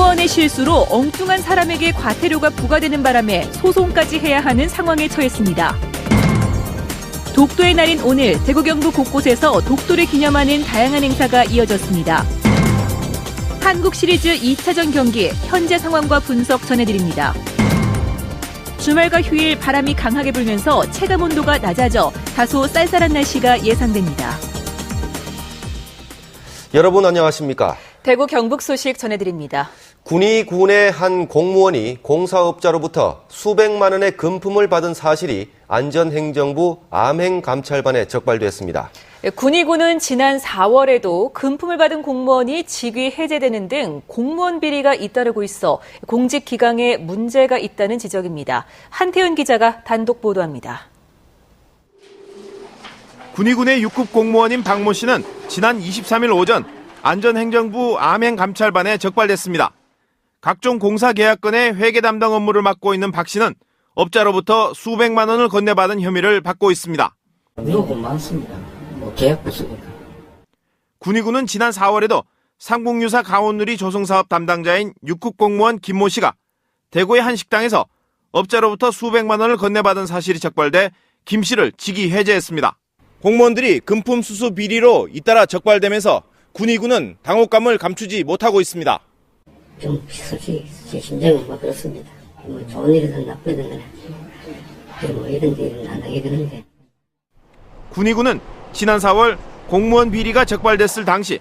공무원의 실수로 엉뚱한 사람에게 과태료가 부과되는 바람에 소송까지 해야 하는 상황에 처했습니다. 독도의 날인 오늘 대구 경북 곳곳에서 독도를 기념하는 다양한 행사가 이어졌습니다. 한국 시리즈 2차전 경기 현재 상황과 분석 전해드립니다. 주말과 휴일 바람이 강하게 불면서 체감온도가 낮아져 다소 쌀쌀한 날씨가 예상됩니다. 여러분 안녕하십니까? 대구 경북 소식 전해드립니다. 군의 한 공무원이 공사업자로부터 수백만 원의 금품을 받은 사실이 안전행정부 암행감찰반에 적발됐습니다. 군의군은 지난 4월에도 금품을 받은 공무원이 직위 해제되는 등 공무원 비리가 잇따르고 있어 공직 기강에 문제가 있다는 지적입니다. 한태현 기자가 단독 보도합니다. 군의군의 6급 공무원인 박모 씨는 지난 23일 오전 안전행정부 암행감찰반에 적발됐습니다. 각종 공사계약건의 회계 담당 업무를 맡고 있는 박 씨는 업자로부터 수백만 원을 건네받은 혐의를 받고 있습니다. 의혹은 많습니다. 계약도 쓰니까. 군의군은 지난 4월에도 삼국유사 강원누리 조성사업 담당자인 6급 공무원 김모 씨가 대구의 한 식당에서 업자로부터 수백만 원을 건네받은 사실이 적발돼 김 씨를 직위 해제했습니다. 공무원들이 금품 수수 비리로 잇따라 적발되면서 군의군은 당혹감을 감추지 못하고 있습니다. 좀 솔직히 제 심정은 그렇습니다. 좋은 일이든 나쁜 일이든 이런 일은 안 하게 되는데. 군의군은 지난 4월 공무원 비리가 적발됐을 당시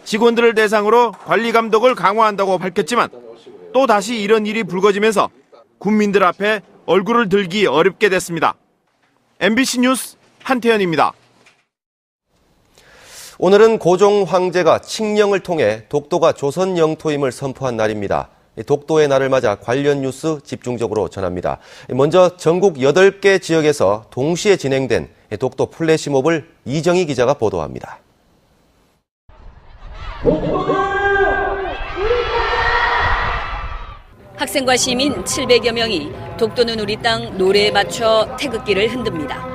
직원들을 대상으로 관리 감독을 강화한다고 밝혔지만 또 다시 이런 일이 불거지면서 국민들 앞에 얼굴을 들기 어렵게 됐습니다. MBC 뉴스 한태현입니다. 오늘은 고종 황제가 칙령을 통해 독도가 조선 영토임을 선포한 날입니다. 독도의 날을 맞아 관련 뉴스 집중적으로 전합니다. 먼저 전국 8개 지역에서 동시에 진행된 독도 플래시몹을 이정희 기자가 보도합니다. 학생과 시민 700여 명이 독도는 우리 땅 노래에 맞춰 태극기를 흔듭니다.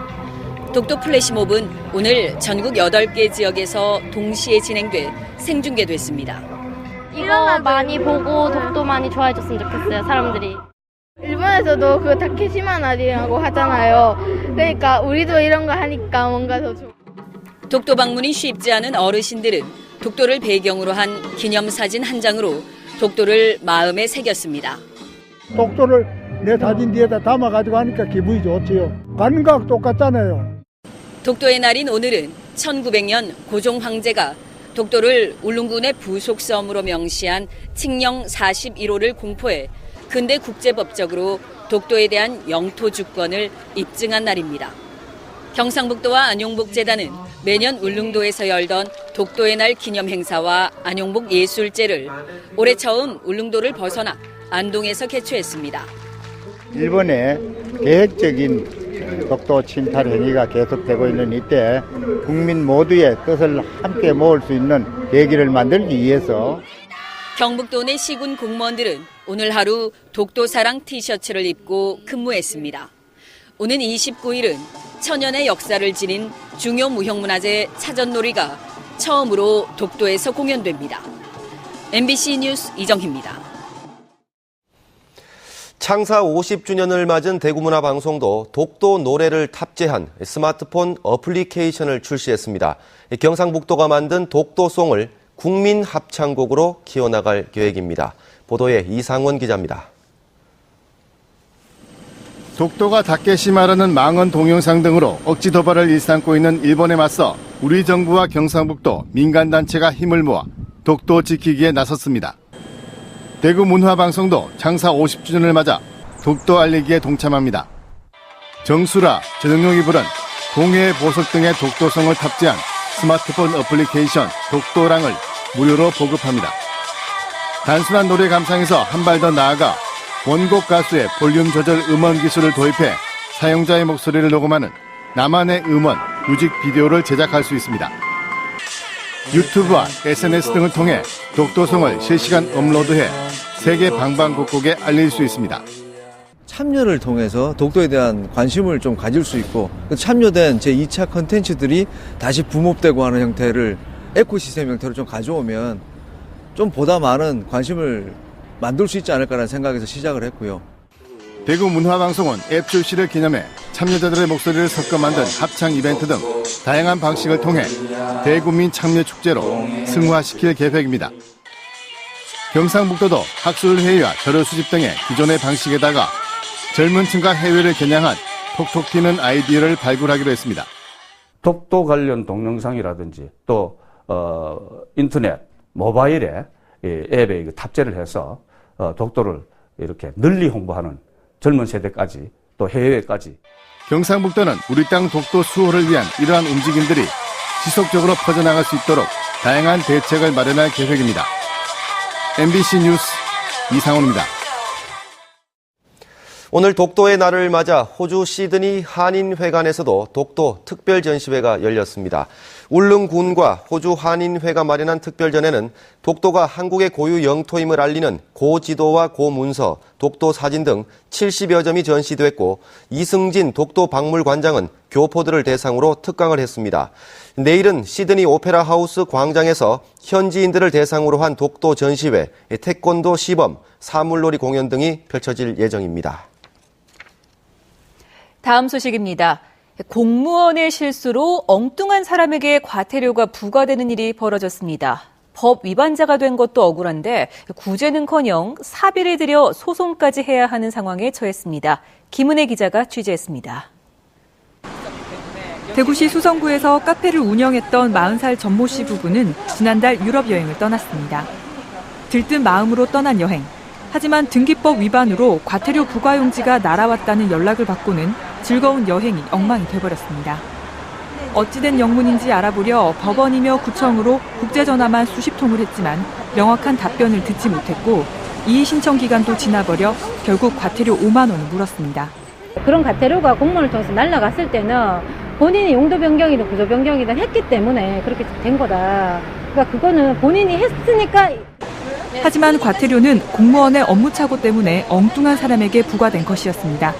독도 플래시몹은 오늘 전국 8개 지역에서 동시에 진행돼 생중계됐습니다. 이거 많이 보고 독도 많이 좋아해줬으면 좋겠어요, 사람들이. 일본에서도 그 다케시마 날이라고 하잖아요. 그러니까 우리도 이런 거 하니까 뭔가 더 좋고. 독도 방문이 쉽지 않은 어르신들은 독도를 배경으로 한 기념사진 한 장으로 독도를 마음에 새겼습니다. 독도를 내 사진 뒤에다 담아가지고 하니까 기분이 좋지요. 가는 거하고 똑같잖아요. 독도의 날인 오늘은 1900년 고종 황제가 독도를 울릉군의 부속섬으로 명시한 칙령 41호를 공포해 근대 국제법적으로 독도에 대한 영토 주권을 입증한 날입니다. 경상북도와 안용복재단은 매년 울릉도에서 열던 독도의 날 기념 행사와 안용복 예술제를 올해 처음 울릉도를 벗어나 안동에서 개최했습니다. 일본의 계획적인 독도 침탈 행위가 계속되고 있는 이때 국민 모두의 뜻을 함께 모을 수 있는 계기를 만들기 위해서 경북도 내 시군 공무원들은 오늘 하루 독도 사랑 티셔츠를 입고 근무했습니다. 오는 29일은 천년의 역사를 지닌 중요 무형문화재 차전놀이가 처음으로 독도에서 공연됩니다. MBC 뉴스 이정희입니다. 창사 50주년을 맞은 대구문화방송도 독도 노래를 탑재한 스마트폰 어플리케이션을 출시했습니다. 경상북도가 만든 독도송을 국민 합창곡으로 키워나갈 계획입니다. 보도에 이상원 기자입니다. 독도가 다케시마라는 망언 동영상 등으로 억지 도발을 일삼고 있는 일본에 맞서 우리 정부와 경상북도 민간단체가 힘을 모아 독도 지키기에 나섰습니다. 대구문화방송도 창사 50주년을 맞아 독도 알리기에 동참합니다. 정수라, 전영용이 부른 동해 보석 등의 독도송을 탑재한 스마트폰 어플리케이션 독도랑을 무료로 보급합니다. 단순한 노래 감상에서 한 발 더 나아가 원곡 가수의 볼륨 조절 음원 기술을 도입해 사용자의 목소리를 녹음하는 나만의 음원 뮤직 비디오를 제작할 수 있습니다. 유튜브와 SNS 등을 통해 독도송을 실시간 업로드해 세계 방방곡곡에 알릴 수 있습니다. 참여를 통해서 독도에 대한 관심을 좀 가질 수 있고 참여된 제2차 컨텐츠들이 다시 붐업되고 하는 형태를 에코시스템 형태로 좀 가져오면 좀 보다 많은 관심을 만들 수 있지 않을까라는 생각에서 시작을 했고요. 대구 문화방송은 앱 출시를 기념해 참여자들의 목소리를 섞어 만든 합창 이벤트 등 다양한 방식을 통해 대구민 참여축제로 승화시킬 계획입니다. 경상북도도 학술회의와 자료 수집 등의 기존의 방식에다가 젊은 층과 해외를 겨냥한 톡톡 튀는 아이디어를 발굴하기로 했습니다. 독도 관련 동영상이라든지 또 인터넷, 모바일에 앱에 탑재를 해서 독도를 이렇게 널리 홍보하는 젊은 세대까지 또 해외까지. 경상북도는 우리 땅 독도 수호를 위한 이러한 움직임들이 지속적으로 퍼져나갈 수 있도록 다양한 대책을 마련할 계획입니다. MBC 뉴스 이상훈입니다. 오늘 독도의 날을 맞아 호주 시드니 한인회관에서도 독도 특별전시회가 열렸습니다. 울릉군과 호주 한인회가 마련한 특별전에는 독도가 한국의 고유 영토임을 알리는 고지도와 고문서, 독도 사진 등 70여 점이 전시됐고 이승진 독도박물관장은 교포들을 대상으로 특강을 했습니다. 내일은 시드니 오페라 하우스 광장에서 현지인들을 대상으로 한 독도 전시회, 태권도 시범, 사물놀이 공연 등이 펼쳐질 예정입니다. 다음 소식입니다. 공무원의 실수로 엉뚱한 사람에게 과태료가 부과되는 일이 벌어졌습니다. 법 위반자가 된 것도 억울한데 구제는커녕 사비를 들여 소송까지 해야 하는 상황에 처했습니다. 김은혜 기자가 취재했습니다. 대구시 수성구에서 카페를 운영했던 40살 전모 씨 부부는 지난달 유럽 여행을 떠났습니다. 들뜬 마음으로 떠난 여행. 하지만 등기법 위반으로 과태료 부과 용지가 날아왔다는 연락을 받고는 즐거운 여행이 엉망이 돼버렸습니다. 어찌된 영문인지 알아보려 법원이며 구청으로 국제전화만 수십 통을 했지만 명확한 답변을 듣지 못했고 이의 신청 기간도 지나버려 결국 과태료 5만 원을 물었습니다. 그런 과태료가 공무원을 통해서 날아갔을 때는 본인이 용도 변경이든 구조 변경이든 했기 때문에 그렇게 된 거다. 그러니까 그거는 본인이 했으니까. 하지만 과태료는 공무원의 업무착오 때문에 엉뚱한 사람에게 부과된 것이었습니다.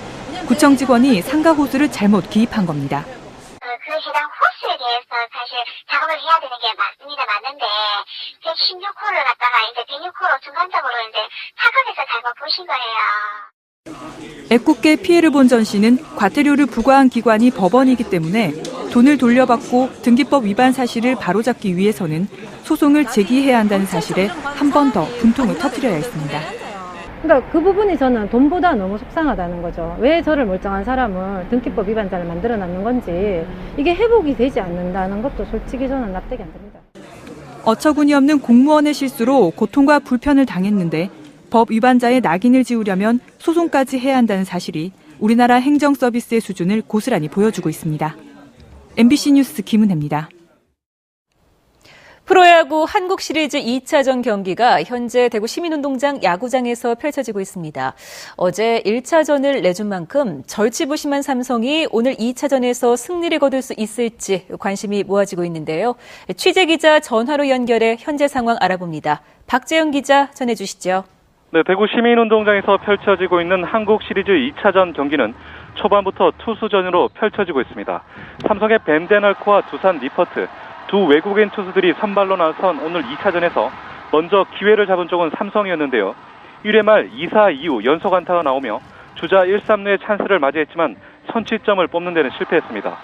구청 직원이 상가 호수를 잘못 기입한 겁니다. 그 해당 호수에 대해서 사실 작업을 해야 되는 게 맞는데 116호를 갖다가 이제 106호로 중간적으로 이제 착각해서 잘못 보신 거예요. 애꿎게 피해를 본 전 씨는 과태료를 부과한 기관이 법원이기 때문에 돈을 돌려받고 등기법 위반 사실을 바로잡기 위해서는 소송을 제기해야 한다는 사실에 한 번 더 분통을 터뜨려야 했습니다. 그러니까 그 부분이 저는 돈보다 너무 속상하다는 거죠. 왜 저를 멀쩡한 사람을 등기법 위반자를 만들어놨는 건지 이게 회복이 되지 않는다는 것도 솔직히 저는 납득이 안 됩니다. 어처구니 없는 공무원의 실수로 고통과 불편을 당했는데 법 위반자의 낙인을 지우려면 소송까지 해야 한다는 사실이 우리나라 행정 서비스의 수준을 고스란히 보여주고 있습니다. MBC 뉴스 김은혜입니다. 프로야구 한국 시리즈 2차전 경기가 현재 대구 시민운동장 야구장에서 펼쳐지고 있습니다. 어제 1차전을 내준 만큼 절치부심한 삼성이 오늘 2차전에서 승리를 거둘 수 있을지 관심이 모아지고 있는데요. 취재기자 전화로 연결해 현재 상황 알아봅니다. 박재영 기자 전해주시죠. 네, 대구 시민운동장에서 펼쳐지고 있는 한국 시리즈 2차전 경기는 초반부터 투수전으로 펼쳐지고 있습니다. 삼성의 벤데널코와 두산 리퍼트, 두 외국인 투수들이 선발로 나선 오늘 2차전에서 먼저 기회를 잡은 쪽은 삼성이었는데요. 1회 말 2사 이후 연속 안타가 나오며 주자 1, 3루의 찬스를 맞이했지만 선취점을 뽑는 데는 실패했습니다.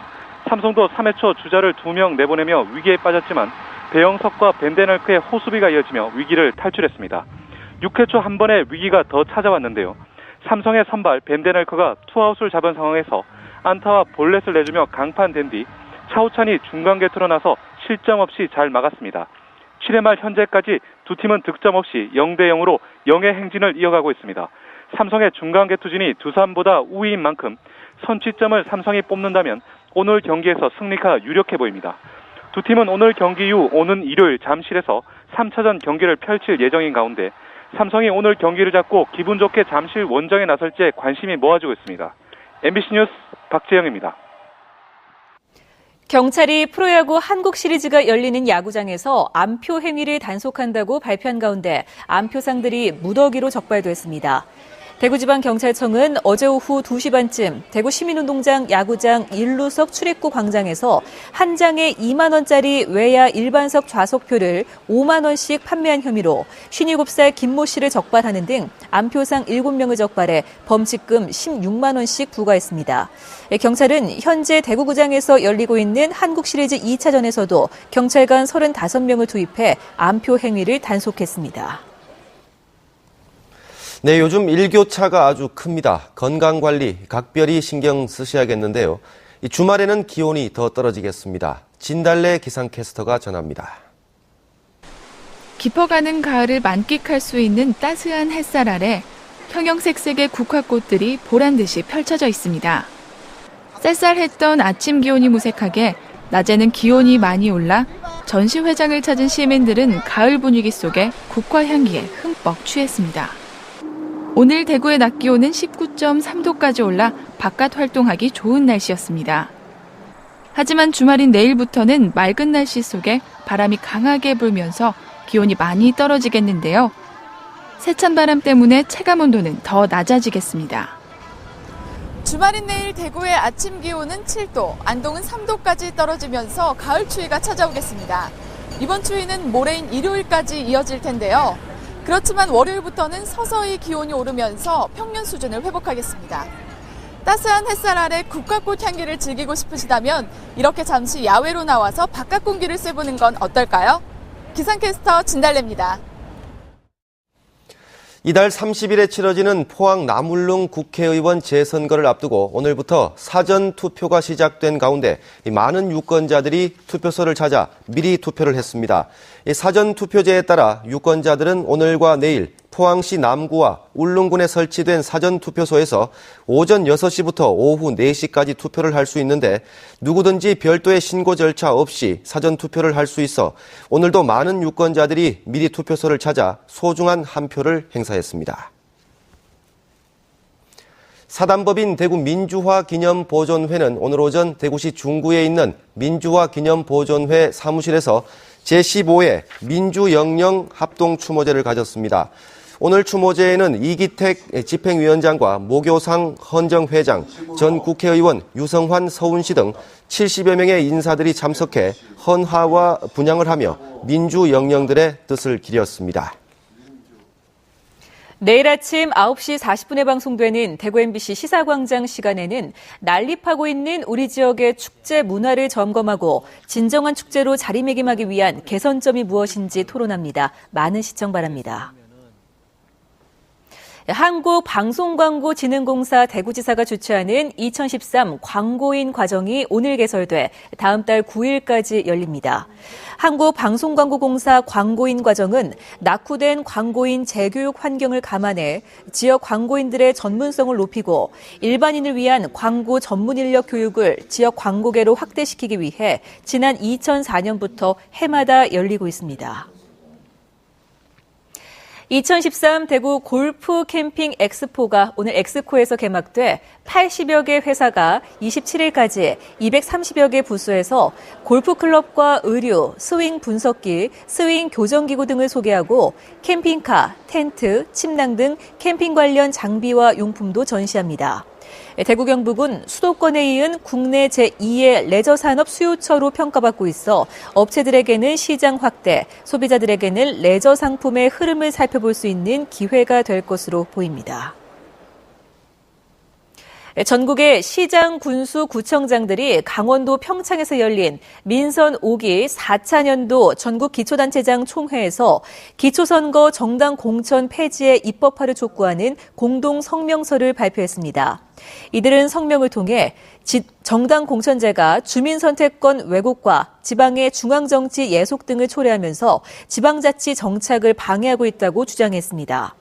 삼성도 3회 초 주자를 2명 내보내며 위기에 빠졌지만 배영석과 벤데널크의 호수비가 이어지며 위기를 탈출했습니다. 6회 초 한 번의 위기가 더 찾아왔는데요. 삼성의 선발 벤데널크가 투아웃을 잡은 상황에서 안타와 볼넷을 내주며 강판된 뒤 차우찬이 중간 곁으로 나서 실점 없이 잘 막았습니다. 7회 말 현재까지 두 팀은 득점 없이 0대0으로 영의 행진을 이어가고 있습니다. 삼성의 중간 곁투진이 두산보다 우위인 만큼 선취점을 삼성이 뽑는다면 오늘 경기에서 승리가 유력해 보입니다. 두 팀은 오늘 경기 이후 오는 일요일 잠실에서 3차전 경기를 펼칠 예정인 가운데 삼성이 오늘 경기를 잡고 기분 좋게 잠실 원정에 나설지에 관심이 모아지고 있습니다. MBC 뉴스 박재영입니다. 경찰이 프로야구 한국 시리즈가 열리는 야구장에서 암표 행위를 단속한다고 발표한 가운데 암표상들이 무더기로 적발됐습니다. 대구지방경찰청은 어제 오후 2시 반쯤 대구시민운동장 야구장 일루석 출입구 광장에서 한 장에 2만 원짜리 외야 일반석 좌석표를 5만 원씩 판매한 혐의로 57살 김모 씨를 적발하는 등 안표상 7명을 적발해 범칙금 16만 원씩 부과했습니다. 경찰은 현재 대구구장에서 열리고 있는 한국 시리즈 2차전에서도 경찰관 35명을 투입해 안표 행위를 단속했습니다. 네, 요즘 일교차가 아주 큽니다. 건강관리 각별히 신경 쓰셔야겠는데요. 주말에는 기온이 더 떨어지겠습니다. 진달래 기상캐스터가 전합니다. 깊어가는 가을을 만끽할 수 있는 따스한 햇살 아래 형형색색의 국화꽃들이 보란듯이 펼쳐져 있습니다. 쌀쌀했던 아침 기온이 무색하게 낮에는 기온이 많이 올라 전시회장을 찾은 시민들은 가을 분위기 속에 국화 향기에 흠뻑 취했습니다. 오늘 대구의 낮 기온은 19.3도까지 올라 바깥 활동하기 좋은 날씨였습니다. 하지만 주말인 내일부터는 맑은 날씨 속에 바람이 강하게 불면서 기온이 많이 떨어지겠는데요. 세찬 바람 때문에 체감 온도는 더 낮아지겠습니다. 주말인 내일 대구의 아침 기온은 7도, 안동은 3도까지 떨어지면서 가을 추위가 찾아오겠습니다. 이번 추위는 모레인 일요일까지 이어질 텐데요. 그렇지만 월요일부터는 서서히 기온이 오르면서 평년 수준을 회복하겠습니다. 따스한 햇살 아래 국화꽃 향기를 즐기고 싶으시다면 이렇게 잠시 야외로 나와서 바깥 공기를 쐬보는 건 어떨까요? 기상캐스터 진달래입니다. 이달 30일에 치러지는 포항 남울릉 국회의원 재선거를 앞두고 오늘부터 사전투표가 시작된 가운데 많은 유권자들이 투표소를 찾아 미리 투표를 했습니다. 사전투표제에 따라 유권자들은 오늘과 내일 포항시 남구와 울릉군에 설치된 사전투표소에서 오전 6시부터 오후 4시까지 투표를 할 수 있는데 누구든지 별도의 신고 절차 없이 사전투표를 할 수 있어 오늘도 많은 유권자들이 미리 투표소를 찾아 소중한 한 표를 행사했습니다. 사단법인 대구민주화기념보존회는 오늘 오전 대구시 중구에 있는 민주화기념보존회 사무실에서 제15회 민주영령 합동추모제를 가졌습니다. 오늘 추모제에는 이기택 집행위원장과 모교상 헌정회장, 전 국회의원 유성환 서훈시 등 70여 명의 인사들이 참석해 헌화와 분향을 하며 민주영령들의 뜻을 기렸습니다. 내일 아침 9시 40분에 방송되는 대구 MBC 시사광장 시간에는 난립하고 있는 우리 지역의 축제 문화를 점검하고 진정한 축제로 자리매김하기 위한 개선점이 무엇인지 토론합니다. 많은 시청 바랍니다. 한국방송광고진흥공사 대구지사가 주최하는 2013 광고인 과정이 오늘 개설돼 다음 달 9일까지 열립니다. 한국방송광고공사 광고인 과정은 낙후된 광고인 재교육 환경을 감안해 지역 광고인들의 전문성을 높이고 일반인을 위한 광고 전문 인력 교육을 지역 광고계로 확대시키기 위해 지난 2004년부터 해마다 열리고 있습니다. 2013 대구 골프 캠핑 엑스포가 오늘 엑스코에서 개막돼 80여 개 회사가 27일까지 230여 개 부스에서 골프클럽과 의류, 스윙 분석기, 스윙 교정기구 등을 소개하고 캠핑카, 텐트, 침낭 등 캠핑 관련 장비와 용품도 전시합니다. 대구 경북은 수도권에 이은 국내 제2의 레저 산업 수요처로 평가받고 있어 업체들에게는 시장 확대, 소비자들에게는 레저 상품의 흐름을 살펴볼 수 있는 기회가 될 것으로 보입니다. 전국의 시장, 군수, 구청장들이 강원도 평창에서 열린 민선 5기 4차년도 전국기초단체장 총회에서 기초선거 정당 공천 폐지의 입법화를 촉구하는 공동 성명서를 발표했습니다. 이들은 성명을 통해 정당 공천제가 주민선택권 왜곡과 지방의 중앙정치 예속 등을 초래하면서 지방자치 정착을 방해하고 있다고 주장했습니다.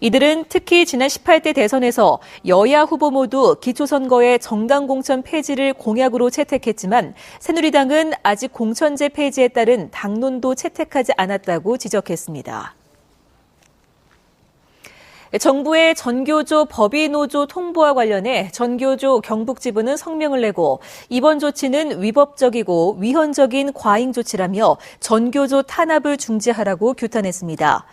이들은 특히 지난 18대 대선에서 여야 후보 모두 기초선거의 정당 공천 폐지를 공약으로 채택했지만 새누리당은 아직 공천제 폐지에 따른 당론도 채택하지 않았다고 지적했습니다. 정부의 전교조 법인노조 통보와 관련해 전교조 경북지부는 성명을 내고 이번 조치는 위법적이고 위헌적인 과잉 조치라며 전교조 탄압을 중지하라고 규탄했습니다.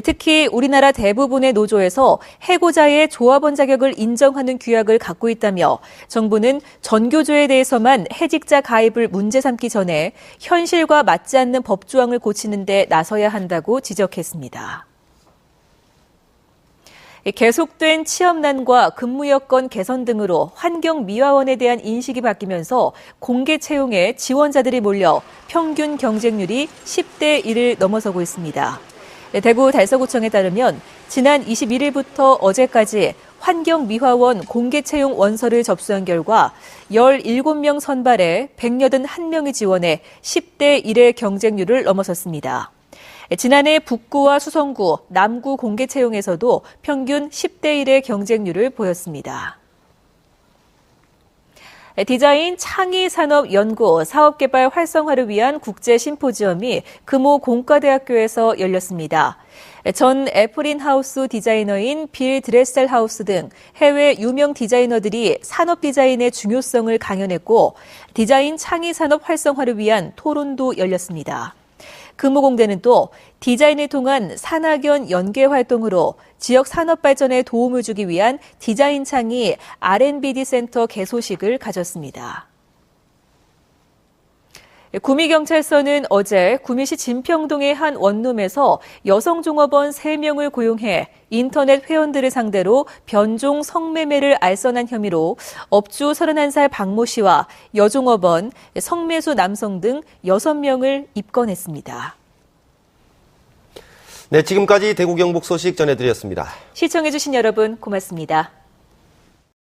특히 우리나라 대부분의 노조에서 해고자의 조합원 자격을 인정하는 규약을 갖고 있다며 정부는 전교조에 대해서만 해직자 가입을 문제 삼기 전에 현실과 맞지 않는 법조항을 고치는 데 나서야 한다고 지적했습니다. 계속된 취업난과 근무 여건 개선 등으로 환경미화원에 대한 인식이 바뀌면서 공개 채용에 지원자들이 몰려 평균 경쟁률이 10대 1을 넘어서고 있습니다. 대구 달서구청에 따르면 지난 21일부터 어제까지 환경미화원 공개 채용 원서를 접수한 결과 17명 선발에 181명이 지원해 10대 1의 경쟁률을 넘어섰습니다. 지난해 북구와 수성구, 남구 공개 채용에서도 평균 10대 1의 경쟁률을 보였습니다. 디자인 창의산업연구 사업개발 활성화를 위한 국제 심포지엄이 금호 공과대학교에서 열렸습니다. 전 애플인하우스 디자이너인 빌 드레셀하우스 등 해외 유명 디자이너들이 산업 디자인의 중요성을 강연했고 디자인 창의산업 활성화를 위한 토론도 열렸습니다. 금호공대는 또 디자인을 통한 산학연 연계 활동으로 지역 산업 발전에 도움을 주기 위한 디자인 창의 R&BD 센터 개소식을 가졌습니다. 구미경찰서는 어제 구미시 진평동의 한 원룸에서 여성 종업원 3명을 고용해 인터넷 회원들을 상대로 변종 성매매를 알선한 혐의로 업주 31살 박모 씨와 여종업원, 성매수 남성 등 6명을 입건했습니다. 네, 지금까지 대구 경북 소식 전해드렸습니다. 시청해주신 여러분 고맙습니다.